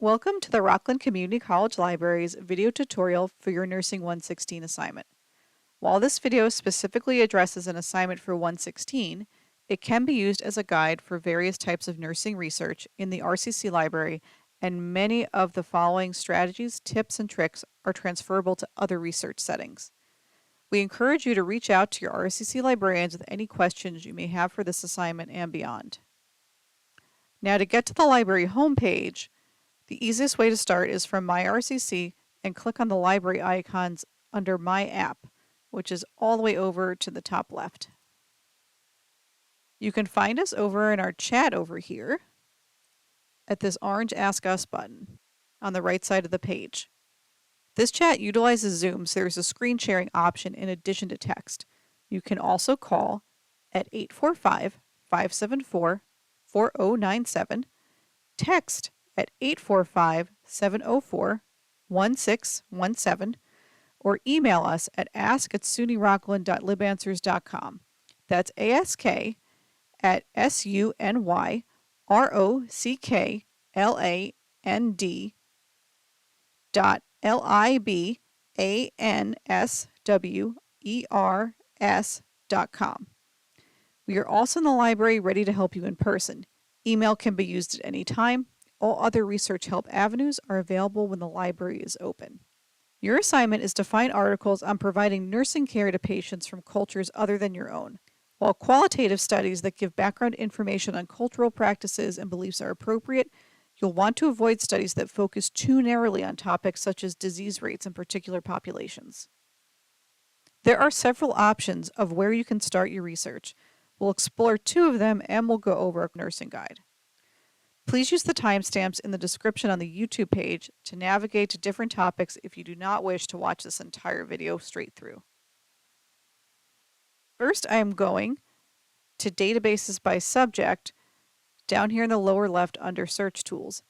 Welcome to the Rockland Community College Library's video tutorial for your Nursing 116 assignment. While this video specifically addresses an assignment for 116, it can be used as a guide for various types of nursing research in the RCC library, and many of the following strategies, tips, and tricks are transferable to other research settings. We encourage you to reach out to your RCC librarians with any questions you may have for this assignment and beyond. Now, to get to the library homepage, the easiest way to start is from My RCC and click on the library icons under My App, which is all the way over to the top left. You can find us over in our chat over here at this orange Ask Us button on the right side of the page. This chat utilizes Zoom, so there's a screen sharing option in addition to text. You can also call at 845-574-4097, text at 845-704-1617, or email us at ask@sunyrockland.libanswers.com. That's ask@sunyrocklandlibanswers.com. We are also in the library ready to help you in person. Email can be used at any time. All other research help avenues are available when the library is open. Your assignment is to find articles on providing nursing care to patients from cultures other than your own. While qualitative studies that give background information on cultural practices and beliefs are appropriate, you'll want to avoid studies that focus too narrowly on topics such as disease rates in particular populations. There are several options of where you can start your research. We'll explore two of them and we'll go over a nursing guide. Please use the timestamps in the description on the YouTube page to navigate to different topics if you do not wish to watch this entire video straight through. First, I am going to Databases by Subject down here in the lower left under Search Tools.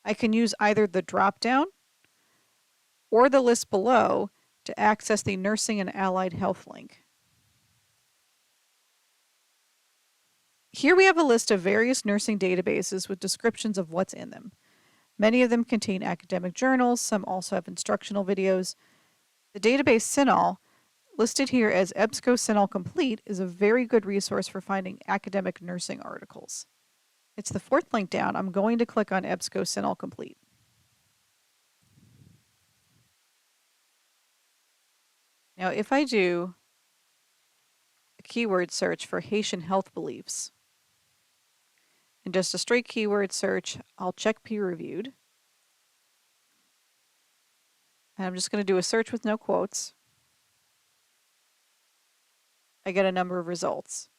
I can use either the drop-down or the list below to access the Nursing and Allied Health link. Here we have a list of various nursing databases with descriptions of what's in them. Many of them contain academic journals, some also have instructional videos. The database CINAHL, listed here as EBSCO CINAHL Complete, is a very good resource for finding academic nursing articles. It's the fourth link down. I'm going to click on EBSCO CINAHL Complete. Now, if I do a keyword search for Haitian health beliefs, and just a straight keyword search, I'll check peer-reviewed. And I'm just going to do a search with no quotes. I get a number of results.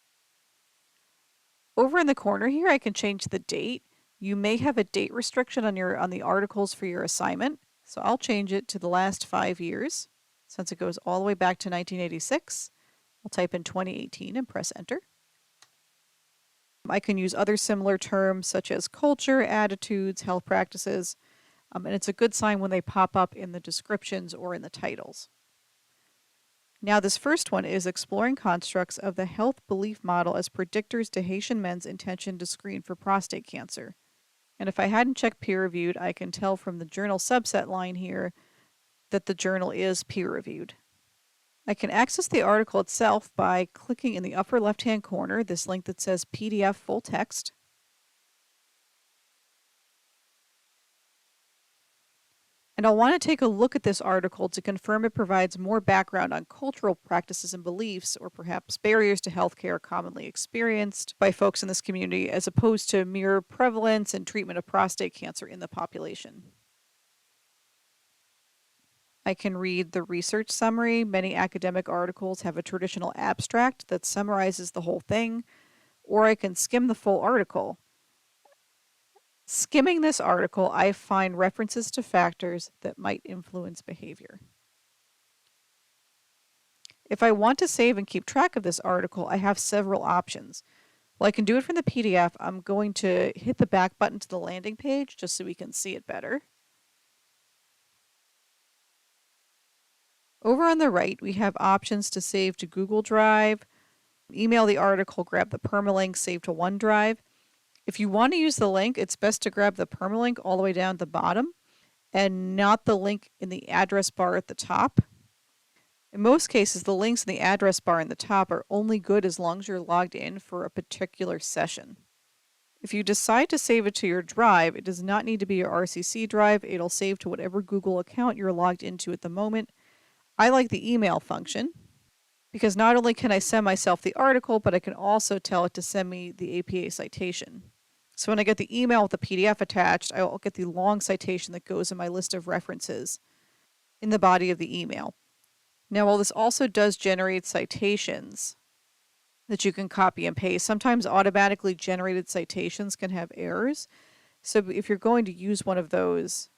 Over in the corner here, I can change the date. You may have a date restriction on the articles for your assignment, so I'll change it to the last 5 years. Since it goes all the way back to 1986, I'll type in 2018 and press enter. I can use other similar terms such as culture, attitudes, health practices, and it's a good sign when they pop up in the descriptions or in the titles. Now, this first one is exploring constructs of the health belief model as predictors to Haitian men's intention to screen for prostate cancer. And if I hadn't checked peer-reviewed, I can tell from the journal subset line here that the journal is peer-reviewed. I can access the article itself by clicking in the upper left-hand corner, this link that says PDF full text. And I'll want to take a look at this article to confirm it provides more background on cultural practices and beliefs, or perhaps barriers to healthcare commonly experienced by folks in this community, as opposed to mere prevalence and treatment of prostate cancer in the population. I can read the research summary. Many academic articles have a traditional abstract that summarizes the whole thing, or I can skim the full article. Skimming this article, I find references to factors that might influence behavior. If I want to save and keep track of this article, I have several options. Well, I can do it from the PDF. I'm going to hit the back button to the landing page just so we can see it better. Over on the right, we have options to save to Google Drive, email the article, grab the permalink, save to OneDrive. If you want to use the link, it's best to grab the permalink all the way down at the bottom and not the link in the address bar at the top. In most cases, the links in the address bar in the top are only good as long as you're logged in for a particular session. If you decide to save it to your drive, it does not need to be your RCC drive. It'll save to whatever Google account you're logged into at the moment. I like the email function because not only can I send myself the article, but I can also tell it to send me the APA citation. So when I get the email with the PDF attached, I'll get the long citation that goes in my list of references in the body of the email. Now, while this also does generate citations that you can copy and paste, sometimes automatically generated citations can have errors. So if you're going to use one of those,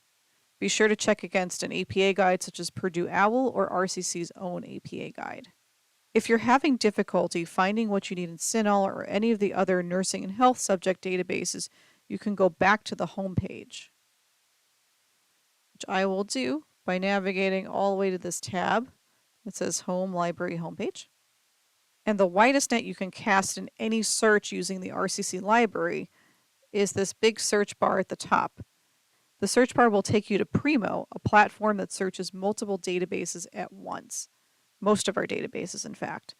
be sure to check against an APA guide such as Purdue OWL or RCC's own APA guide. If you're having difficulty finding what you need in CINAHL or any of the other nursing and health subject databases, you can go back to the home page, which I will do by navigating all the way to this tab that says Home Library Homepage. And the widest net you can cast in any search using the RCC library is this big search bar at the top. The search bar will take you to Primo, a platform that searches multiple databases at once. Most of our databases, in fact.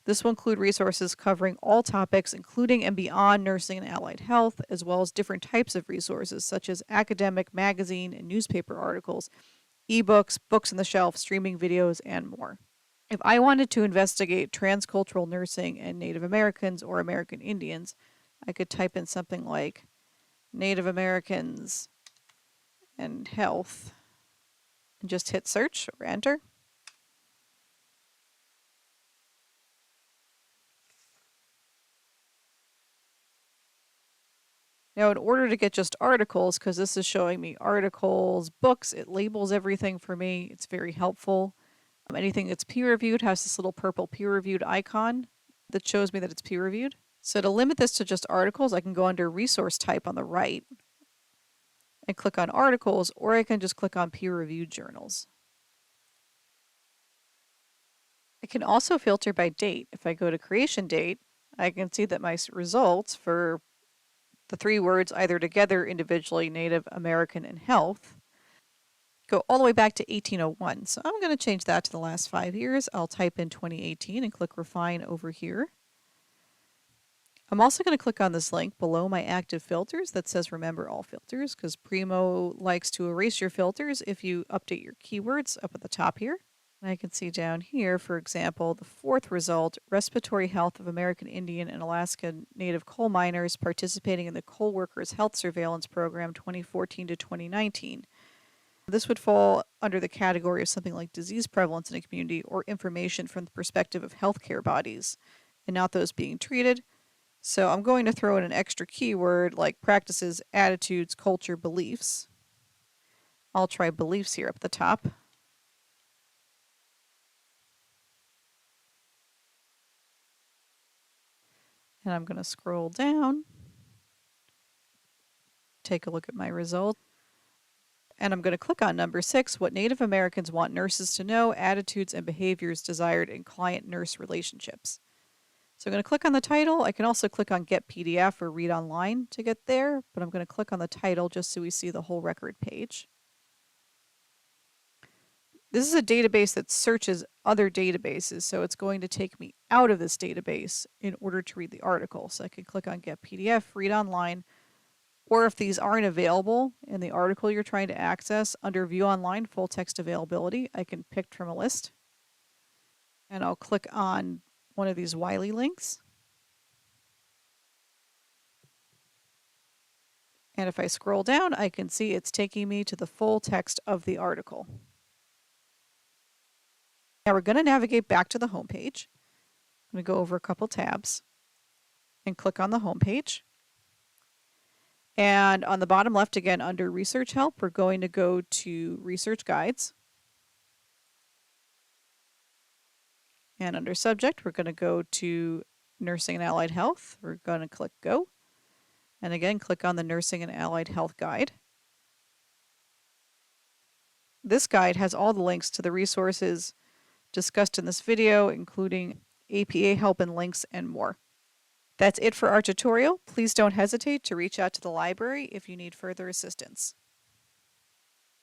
This will include resources covering all topics, including and beyond nursing and allied health, as well as different types of resources, such as academic, magazine, and newspaper articles, ebooks, books on the shelf, streaming videos, and more. If I wanted to investigate transcultural nursing and Native Americans or American Indians, I could type in something like Native Americans and health and just hit search or enter. Now, in order to get just articles, because this is showing me articles, books, it labels everything for me. It's very helpful. Anything that's peer-reviewed has this little purple peer-reviewed icon that shows me that it's peer-reviewed. So to limit this to just articles, I can go under resource type on the right and click on articles, or I can just click on peer-reviewed journals. I can also filter by date. If I go to creation date, I can see that my results for the three words either together, individually, Native American, and health go all the way back to 1801. So I'm going to change that to the last 5 years. I'll type in 2018 and click refine over here. I'm also going to click on this link below my active filters that says remember all filters, because Primo likes to erase your filters if you update your keywords up at the top here. And I can see down here, for example, the fourth result, respiratory health of American Indian and Alaska Native coal miners participating in the Coal Workers Health Surveillance Program 2014 to 2019. This would fall under the category of something like disease prevalence in a community or information from the perspective of healthcare bodies and not those being treated. So I'm going to throw in an extra keyword like practices, attitudes, culture, beliefs. I'll try beliefs here up at the top. And I'm going to scroll down, take a look at my results. And I'm going to click on number 6, what Native Americans want nurses to know, attitudes and behaviors desired in client-nurse relationships. So I'm going to click on the title. I can also click on Get PDF or Read Online to get there, but I'm going to click on the title just so we see the whole record page. This is a database that searches other databases, so it's going to take me out of this database in order to read the article. So I can click on Get PDF, Read Online, or if these aren't available in the article you're trying to access, under View Online Full Text Availability, I can pick from a list. And I'll click on one of these Wiley links. And if I scroll down, I can see it's taking me to the full text of the article. Now we're going to navigate back to the home page. I'm going to go over a couple tabs and click on the home page. And on the bottom left, again, under Research Help, we're going to go to Research Guides. And under Subject, we're going to go to Nursing and Allied Health. We're going to click Go. And again, click on the Nursing and Allied Health Guide. This guide has all the links to the resources discussed in this video, including APA help and links and more. That's it for our tutorial. Please don't hesitate to reach out to the library if you need further assistance.